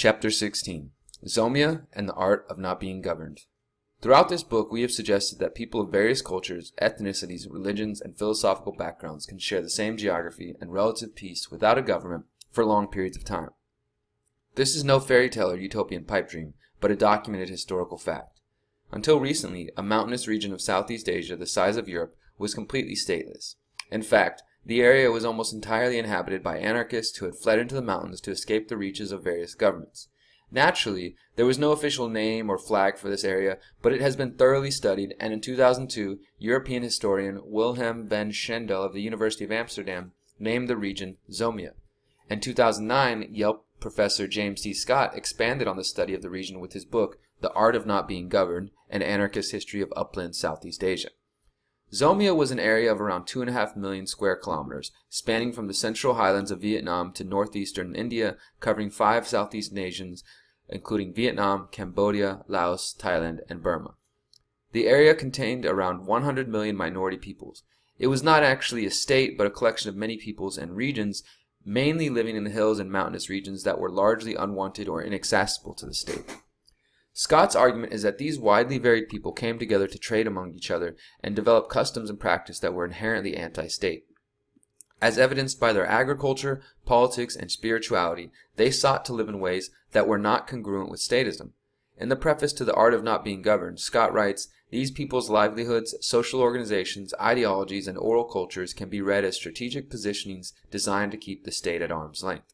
Chapter 16. Zomia and the Art of Not Being Governed. Throughout this book, we have suggested that people of various cultures, ethnicities, religions, and philosophical backgrounds can share the same geography and relative peace without a government for long periods of time. This is no fairy tale or utopian pipe dream, but a documented historical fact. Until recently, a mountainous region of Southeast Asia the size of Europe was completely stateless. In fact, the area was almost entirely inhabited by anarchists who had fled into the mountains to escape the reaches of various governments. Naturally, there was no official name or flag for this area, but it has been thoroughly studied, and in 2002, European historian Wilhelm van Schendel of the University of Amsterdam named the region Zomia. In 2009, Yale professor James C. Scott expanded on the study of the region with his book, The Art of Not Being Governed, An Anarchist History of Upland Southeast Asia. Zomia was an area of around 2.5 million square kilometers, spanning from the central highlands of Vietnam to northeastern India, covering 5 Southeast nations, including Vietnam, Cambodia, Laos, Thailand, and Burma. The area contained around 100 million minority peoples. It was not actually a state, but a collection of many peoples and regions, mainly living in the hills and mountainous regions that were largely unwanted or inaccessible to the state. Scott's argument is that these widely varied people came together to trade among each other and develop customs and practice that were inherently anti-state. As evidenced by their agriculture, politics, and spirituality, they sought to live in ways that were not congruent with statism. In the preface to The Art of Not Being Governed, Scott writes, "These people's livelihoods, social organizations, ideologies, and oral cultures can be read as strategic positionings designed to keep the state at arm's length."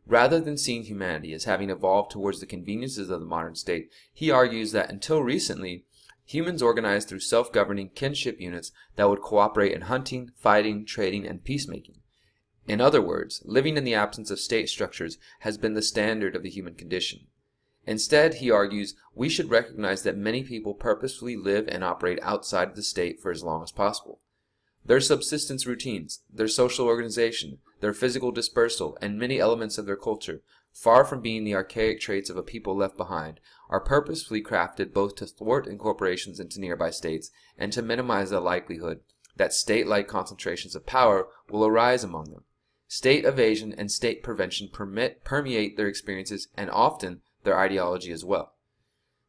Rather than seeing humanity as having evolved towards the conveniences of the modern state, he argues that until recently, humans organized through self-governing kinship units that would cooperate in hunting, fighting, trading, and peacemaking. In other words, living in the absence of state structures has been the standard of the human condition. Instead, he argues, we should recognize that many people purposefully live and operate outside of the state for as long as possible. Their subsistence routines, their social organization, their physical dispersal, and many elements of their culture, far from being the archaic traits of a people left behind, are purposefully crafted both to thwart incorporations into nearby states and to minimize the likelihood that state-like concentrations of power will arise among them. State evasion and state prevention permeate their experiences and often their ideology as well.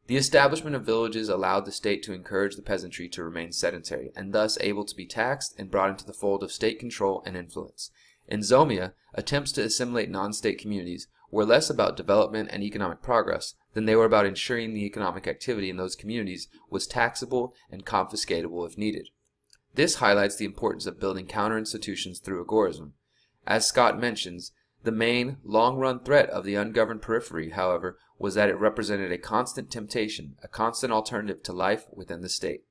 The establishment of villages allowed the state to encourage the peasantry to remain sedentary, and thus able to be taxed and brought into the fold of state control and influence. In Zomia, attempts to assimilate non-state communities were less about development and economic progress than they were about ensuring the economic activity in those communities was taxable and confiscatable if needed. This highlights the importance of building counter-institutions through agorism. As Scott mentions, the main, long-run threat of the ungoverned periphery, however, was that it represented a constant temptation, a constant alternative to life within the state.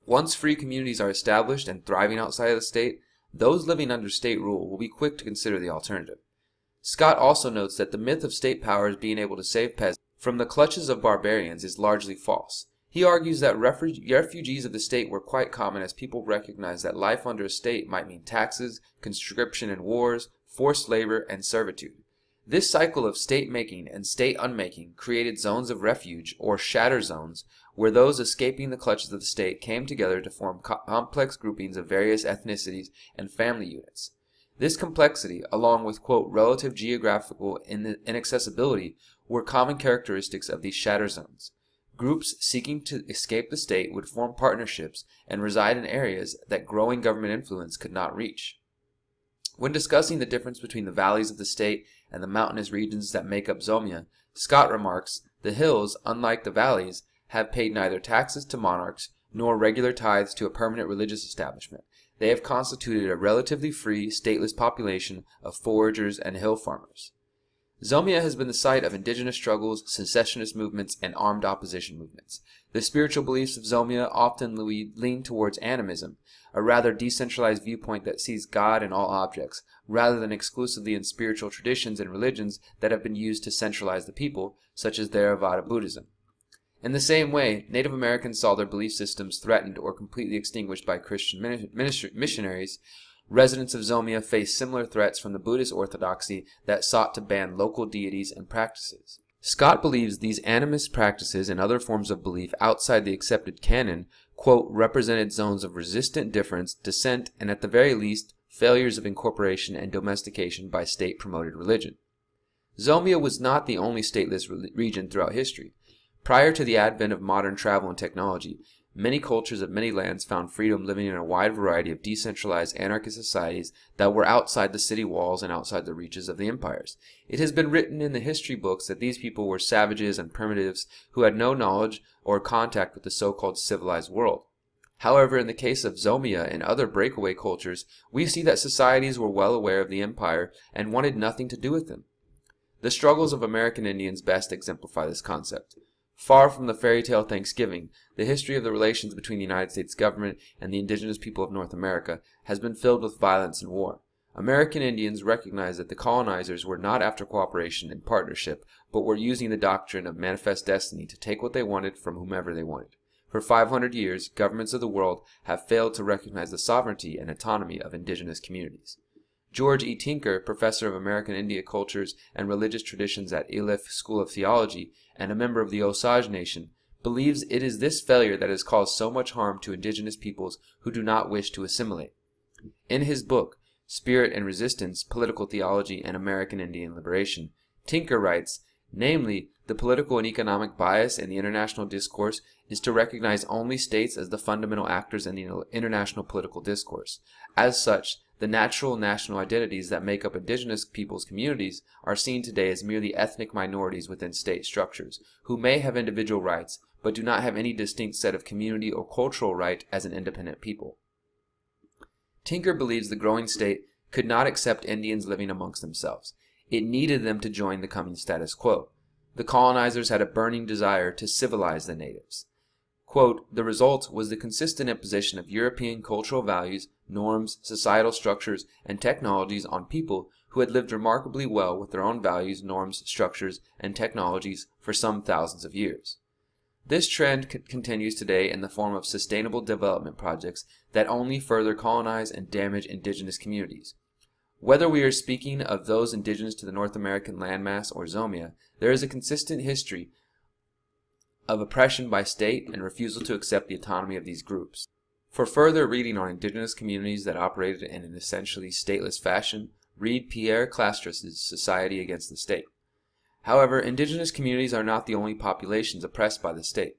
Once free communities are established and thriving outside of the state, those living under state rule will be quick to consider the alternative. Scott also notes that the myth of state powers being able to save peasants from the clutches of barbarians is largely false. He argues that refugees of the state were quite common as people recognized that life under a state might mean taxes, conscription and wars, forced labor, and servitude. This cycle of state-making and state-unmaking created zones of refuge, or shatter zones, where those escaping the clutches of the state came together to form complex groupings of various ethnicities and family units. This complexity, along with, quote, relative geographical inaccessibility, were common characteristics of these shatter zones. Groups seeking to escape the state would form partnerships and reside in areas that growing government influence could not reach. When discussing the difference between the valleys of the state and the mountainous regions that make up Zomia, Scott remarks, "The hills, unlike the valleys, have paid neither taxes to monarchs nor regular tithes to a permanent religious establishment. They have constituted a relatively free, stateless population of foragers and hill farmers." Zomia has been the site of indigenous struggles, secessionist movements, and armed opposition movements. The spiritual beliefs of Zomia often lean towards animism, a rather decentralized viewpoint that sees God in all objects, rather than exclusively in spiritual traditions and religions that have been used to centralize the people, such as Theravada Buddhism. In the same way, Native Americans saw their belief systems threatened or completely extinguished by Christian missionaries. Residents of Zomia face similar threats from the Buddhist orthodoxy that sought to ban local deities and practices. Scott believes these animist practices and other forms of belief outside the accepted canon, quote, represented zones of resistant difference, dissent, and at the very least, failures of incorporation and domestication by state-promoted religion. Zomia was not the only stateless region throughout history. Prior to the advent of modern travel and technology, many cultures of many lands found freedom living in a wide variety of decentralized anarchist societies that were outside the city walls and outside the reaches of the empires. It has been written in the history books that these people were savages and primitives who had no knowledge or contact with the so-called civilized world. However, in the case of Zomia and other breakaway cultures, we see that societies were well aware of the empire and wanted nothing to do with them. The struggles of American Indians best exemplify this concept. Far from the fairy tale Thanksgiving, the history of the relations between the United States government and the indigenous people of North America has been filled with violence and war. American Indians recognized that the colonizers were not after cooperation and partnership, but were using the doctrine of manifest destiny to take what they wanted from whomever they wanted. For 500 years, governments of the world have failed to recognize the sovereignty and autonomy of indigenous communities. George E. Tinker, professor of American Indian cultures and religious traditions at Iliff School of Theology and a member of the Osage Nation, believes it is this failure that has caused so much harm to indigenous peoples who do not wish to assimilate. In his book, Spirit and Resistance, Political Theology and American Indian Liberation, Tinker writes, namely, the political and economic bias in the international discourse is to recognize only states as the fundamental actors in the international political discourse. As such, the natural national identities that make up indigenous peoples' communities are seen today as merely ethnic minorities within state structures, who may have individual rights, but do not have any distinct set of community or cultural right as an independent people. Tinker believes the growing state could not accept Indians living amongst themselves. It needed them to join the coming status quo. The colonizers had a burning desire to civilize the natives. Quote, the result was the consistent imposition of European cultural values, norms, societal structures, and technologies on people who had lived remarkably well with their own values, norms, structures, and technologies for some thousands of years. This trend continues today in the form of sustainable development projects that only further colonize and damage indigenous communities. Whether we are speaking of those indigenous to the North American landmass or Zomia, there is a consistent history of oppression by state and refusal to accept the autonomy of these groups. For further reading on indigenous communities that operated in an essentially stateless fashion, read Pierre Clastras's Society Against the State. However, indigenous communities are not the only populations oppressed by the state.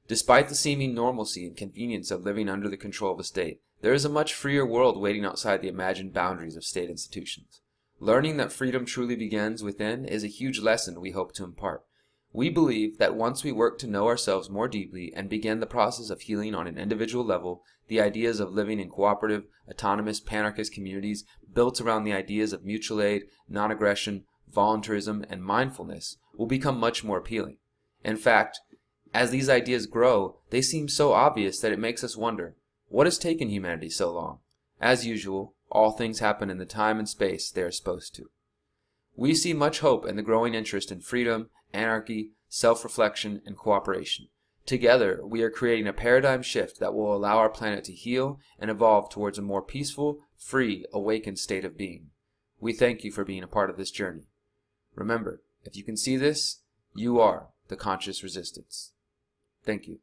Despite the seeming normalcy and convenience of living under the control of a state, there is a much freer world waiting outside the imagined boundaries of state institutions. Learning that freedom truly begins within is a huge lesson we hope to impart. We believe that once we work to know ourselves more deeply and begin the process of healing on an individual level, the ideas of living in cooperative, autonomous, panarchist communities built around the ideas of mutual aid, non-aggression, voluntarism, and mindfulness will become much more appealing. In fact, as these ideas grow, they seem so obvious that it makes us wonder, what has taken humanity so long? As usual, all things happen in the time and space they are supposed to. We see much hope in the growing interest in freedom, anarchy, self-reflection, and cooperation. Together, we are creating a paradigm shift that will allow our planet to heal and evolve towards a more peaceful, free, awakened state of being. We thank you for being a part of this journey. Remember, if you can see this, you are the conscious resistance. Thank you.